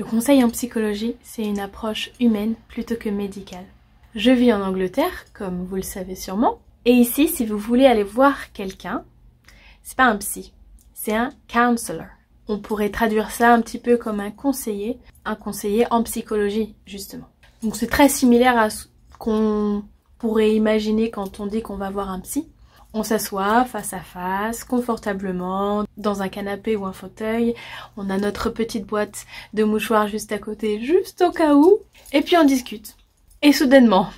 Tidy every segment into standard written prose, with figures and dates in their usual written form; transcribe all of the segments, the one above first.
Le conseil en psychologie, c'est une approche humaine plutôt que médicale. Je vis en Angleterre, comme vous le savez sûrement, et ici, si vous voulez aller voir quelqu'un, c'est pas un psy, c'est un counselor. On pourrait traduire ça un petit peu comme un conseiller en psychologie, justement. Donc c'est très similaire à ce qu'on pourrait imaginer quand on dit qu'on va voir un psy. On s'assoit face à face, confortablement, dans un canapé ou un fauteuil. On a notre petite boîte de mouchoirs juste à côté, juste au cas où. Et puis on discute. Et soudainement,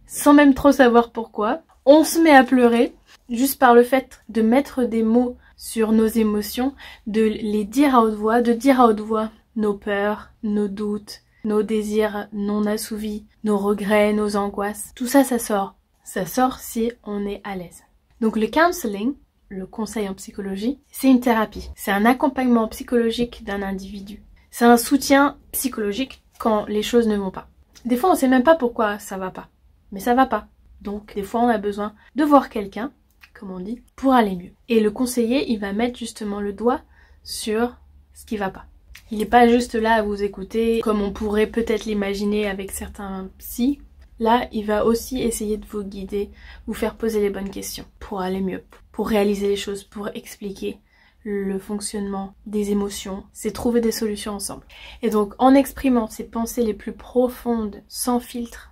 sans même trop savoir pourquoi, on se met à pleurer, juste par le fait de mettre des mots sur nos émotions, de les dire à haute voix, de dire à haute voix nos peurs, nos doutes, nos désirs non assouvis, nos regrets, nos angoisses. Tout ça, ça sort. Ça sort si on est à l'aise. Donc le counseling, le conseil en psychologie, c'est une thérapie. C'est un accompagnement psychologique d'un individu. C'est un soutien psychologique quand les choses ne vont pas. Des fois, on sait même pas pourquoi ça va pas. Mais ça va pas. Donc, des fois, on a besoin de voir quelqu'un, comme on dit, pour aller mieux. Et le conseiller, il va mettre justement le doigt sur ce qui va pas. Il n'est pas juste là à vous écouter, comme on pourrait peut-être l'imaginer avec certains psys. Là, il va aussi essayer de vous guider, vous faire poser les bonnes questions pour aller mieux, pour réaliser les choses, pour expliquer le fonctionnement des émotions, c'est trouver des solutions ensemble. Et donc, en exprimant ces pensées les plus profondes, sans filtre,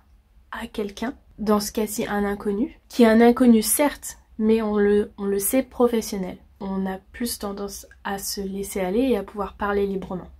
à quelqu'un, dans ce cas-ci un inconnu, qui est un inconnu certes, mais on le sait professionnel. On a plus tendance à se laisser aller et à pouvoir parler librement,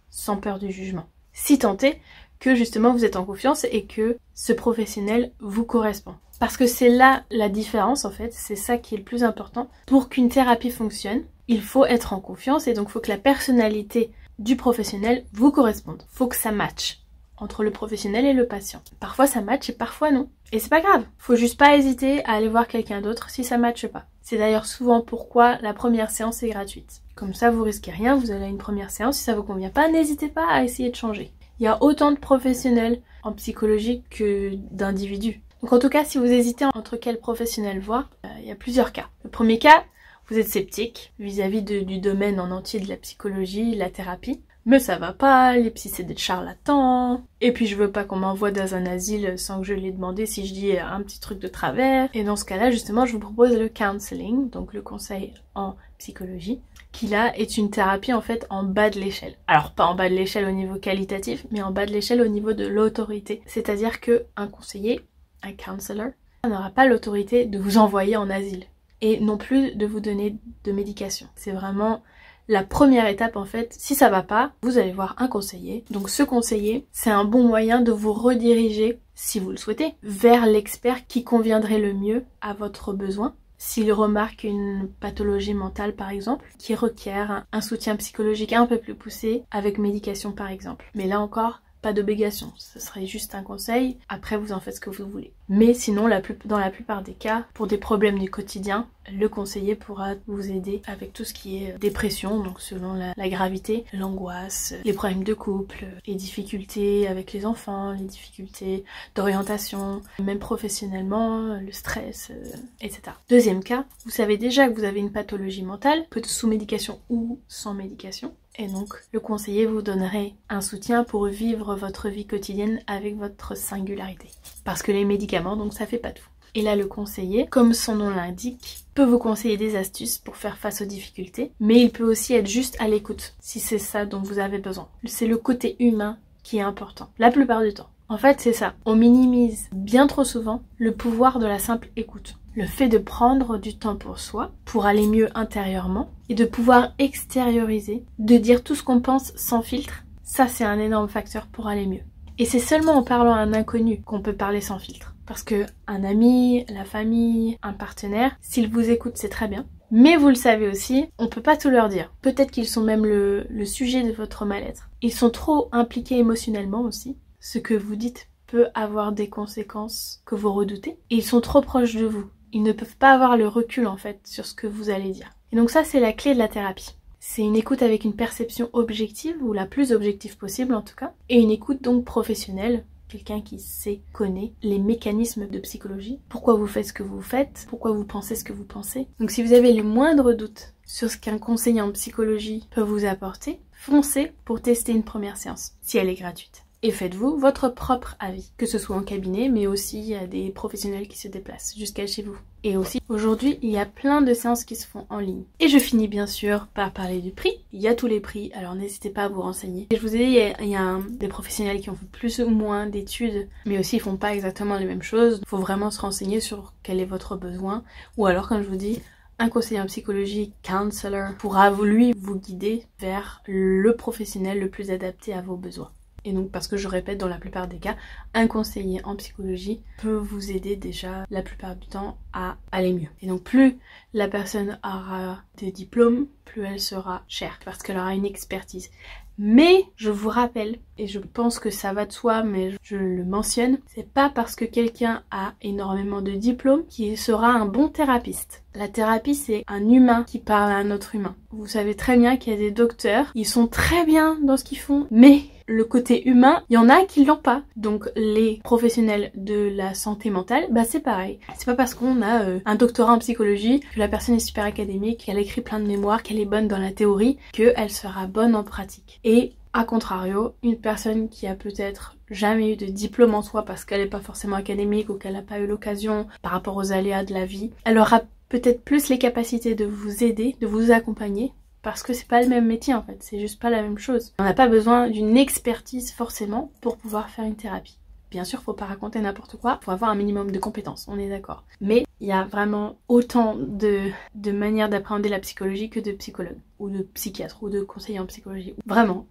sans peur du jugement. Si tant est que justement vous êtes en confiance et que ce professionnel vous correspond. Parce que c'est là la différence en fait, c'est ça qui est le plus important. Pour qu'une thérapie fonctionne, il faut être en confiance et donc il faut que la personnalité du professionnel vous corresponde. Il faut que ça matche entre le professionnel et le patient. Parfois ça matche et parfois non. Et c'est pas grave, faut juste pas hésiter à aller voir quelqu'un d'autre si ça matche pas. C'est d'ailleurs souvent pourquoi la première séance est gratuite. Comme ça vous risquez rien, vous allez à une première séance, si ça vous convient pas, n'hésitez pas à essayer de changer. Il y a autant de professionnels en psychologie que d'individus. Donc en tout cas, si vous hésitez entre quel professionnel voir, il y a plusieurs cas. Le premier cas, vous êtes sceptique vis-à-vis du domaine en entier de la psychologie, la thérapie. Mais ça va pas, les psys c'est des charlatans. Et puis je veux pas qu'on m'envoie dans un asile sans que je l'ai demandé si je dis un petit truc de travers. Et dans ce cas-là, justement, je vous propose le counseling, donc le conseil en psychologie, qui là est une thérapie en fait en bas de l'échelle. Alors pas en bas de l'échelle au niveau qualitatif, mais en bas de l'échelle au niveau de l'autorité. C'est-à-dire que un conseiller, un counselor, n'aura pas l'autorité de vous envoyer en asile. Et non plus de vous donner de médication. C'est vraiment la première étape en fait. Si ça va pas, vous allez voir un conseiller. Donc ce conseiller, c'est un bon moyen de vous rediriger, si vous le souhaitez, vers l'expert qui conviendrait le mieux à votre besoin. S'il remarque une pathologie mentale par exemple, qui requiert un soutien psychologique un peu plus poussé, avec médication par exemple. Mais là encore, pas d'obligation, ce serait juste un conseil, après vous en faites ce que vous voulez. Mais sinon, dans la plupart des cas, pour des problèmes du quotidien, le conseiller pourra vous aider avec tout ce qui est dépression, donc selon la gravité, l'angoisse, les problèmes de couple, les difficultés avec les enfants, les difficultés d'orientation, même professionnellement, le stress, etc. Deuxième cas, vous savez déjà que vous avez une pathologie mentale, peut-être sous médication ou sans médication. Et donc, le conseiller vous donnerait un soutien pour vivre votre vie quotidienne avec votre singularité. Parce que les médicaments, donc ça fait pas tout. Et là, le conseiller, comme son nom l'indique, peut vous conseiller des astuces pour faire face aux difficultés, mais il peut aussi être juste à l'écoute, si c'est ça dont vous avez besoin. C'est le côté humain qui est important, la plupart du temps. En fait, c'est ça. On minimise bien trop souvent le pouvoir de la simple écoute. Le fait de prendre du temps pour soi, pour aller mieux intérieurement, et de pouvoir extérioriser, de dire tout ce qu'on pense sans filtre, ça c'est un énorme facteur pour aller mieux. Et c'est seulement en parlant à un inconnu qu'on peut parler sans filtre. Parce que un ami, la famille, un partenaire, s'ils vous écoutent, c'est très bien. Mais vous le savez aussi, on peut pas tout leur dire. Peut-être qu'ils sont même le sujet de votre mal-être. Ils sont trop impliqués émotionnellement aussi. Ce que vous dites peut avoir des conséquences que vous redoutez. Et ils sont trop proches de vous. Ils ne peuvent pas avoir le recul en fait sur ce que vous allez dire. Et donc ça c'est la clé de la thérapie. C'est une écoute avec une perception objective, ou la plus objective possible en tout cas, et une écoute donc professionnelle, quelqu'un qui sait, connaît les mécanismes de psychologie, pourquoi vous faites ce que vous faites, pourquoi vous pensez ce que vous pensez. Donc si vous avez le moindre doute sur ce qu'un conseiller en psychologie peut vous apporter, foncez pour tester une première séance, si elle est gratuite. Et faites-vous votre propre avis, que ce soit en cabinet, mais aussi il y a des professionnels qui se déplacent jusqu'à chez vous. Et aussi, aujourd'hui, il y a plein de séances qui se font en ligne. Et je finis bien sûr par parler du prix. Il y a tous les prix, alors n'hésitez pas à vous renseigner. Et je vous ai dit, il y a des professionnels qui ont fait plus ou moins d'études, mais aussi ils font pas exactement les mêmes choses. Il faut vraiment se renseigner sur quel est votre besoin. Ou alors, comme je vous dis, un conseiller en psychologie, counselor, pourra lui vous guider vers le professionnel le plus adapté à vos besoins. Et donc parce que je répète, dans la plupart des cas, un conseiller en psychologie peut vous aider déjà la plupart du temps à aller mieux. Et donc plus la personne aura des diplômes, plus elle sera chère parce qu'elle aura une expertise. Mais je vous rappelle, et je pense que ça va de soi, mais je le mentionne, c'est pas parce que quelqu'un a énormément de diplômes qu'il sera un bon thérapeute. La thérapie, c'est un humain qui parle à un autre humain. Vous savez très bien qu'il y a des docteurs, ils sont très bien dans ce qu'ils font, mais le côté humain, il y en a qui l'ont pas. Donc les professionnels de la santé mentale, bah c'est pareil. C'est pas parce qu'on a un doctorat en psychologie, que la personne est super académique, qu'elle écrit plein de mémoires, qu'elle est bonne dans la théorie, qu'elle sera bonne en pratique. Et a contrario, une personne qui a peut-être jamais eu de diplôme en soi parce qu'elle n'est pas forcément académique ou qu'elle n'a pas eu l'occasion par rapport aux aléas de la vie, elle aura peut-être plus les capacités de vous aider, de vous accompagner, parce que c'est pas le même métier en fait, c'est juste pas la même chose. On n'a pas besoin d'une expertise forcément pour pouvoir faire une thérapie. Bien sûr, faut pas raconter n'importe quoi, faut avoir un minimum de compétences, on est d'accord. Mais il y a vraiment autant de manières d'appréhender la psychologie que de psychologues, ou de psychiatres, ou de conseillers en psychologie. Vraiment.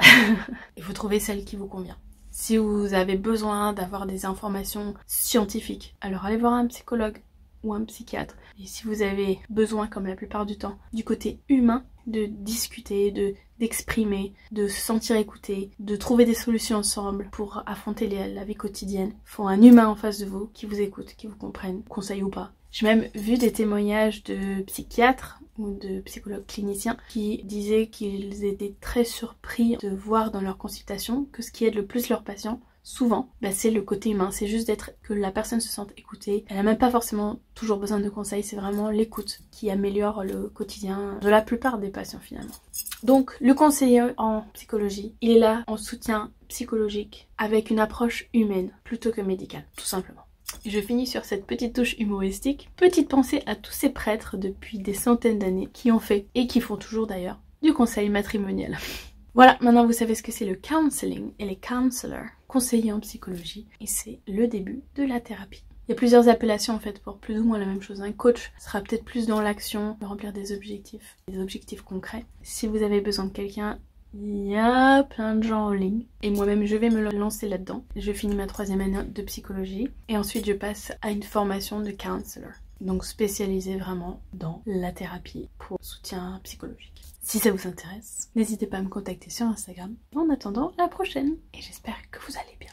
Il faut trouver celle qui vous convient. Si vous avez besoin d'avoir des informations scientifiques, alors allez voir un psychologue ou un psychiatre. Et si vous avez besoin, comme la plupart du temps, du côté humain, de discuter, d'exprimer, de se sentir écouté, de trouver des solutions ensemble pour affronter la vie quotidienne, il faut un humain en face de vous qui vous écoute, qui vous comprenne, conseille ou pas. J'ai même vu des témoignages de psychiatres ou de psychologues cliniciens qui disaient qu'ils étaient très surpris de voir dans leur consultation que ce qui aide le plus leurs patients, souvent, c'est le côté humain, c'est juste que la personne se sente écoutée. Elle n'a même pas forcément toujours besoin de conseils, c'est vraiment l'écoute qui améliore le quotidien de la plupart des patients finalement. Donc le conseiller en psychologie, il est là en soutien psychologique avec une approche humaine plutôt que médicale, tout simplement. Et je finis sur cette petite touche humoristique. Petite pensée à tous ces prêtres depuis des centaines d'années qui ont fait, et qui font toujours d'ailleurs, du conseil matrimonial. Voilà, maintenant vous savez ce que c'est le counseling et les counselors, conseillers en psychologie, et c'est le début de la thérapie. Il y a plusieurs appellations en fait pour plus ou moins la même chose. Un coach sera peut-être plus dans l'action, de remplir des objectifs concrets. Si vous avez besoin de quelqu'un, il y a plein de gens en ligne. Et moi-même, je vais me lancer là-dedans. Je finis ma 3e année de psychologie. Et ensuite, je passe à une formation de counselor. Donc spécialisée vraiment dans la thérapie pour soutien psychologique. Si ça vous intéresse, n'hésitez pas à me contacter sur Instagram. En attendant, à la prochaine. Et j'espère que vous allez bien.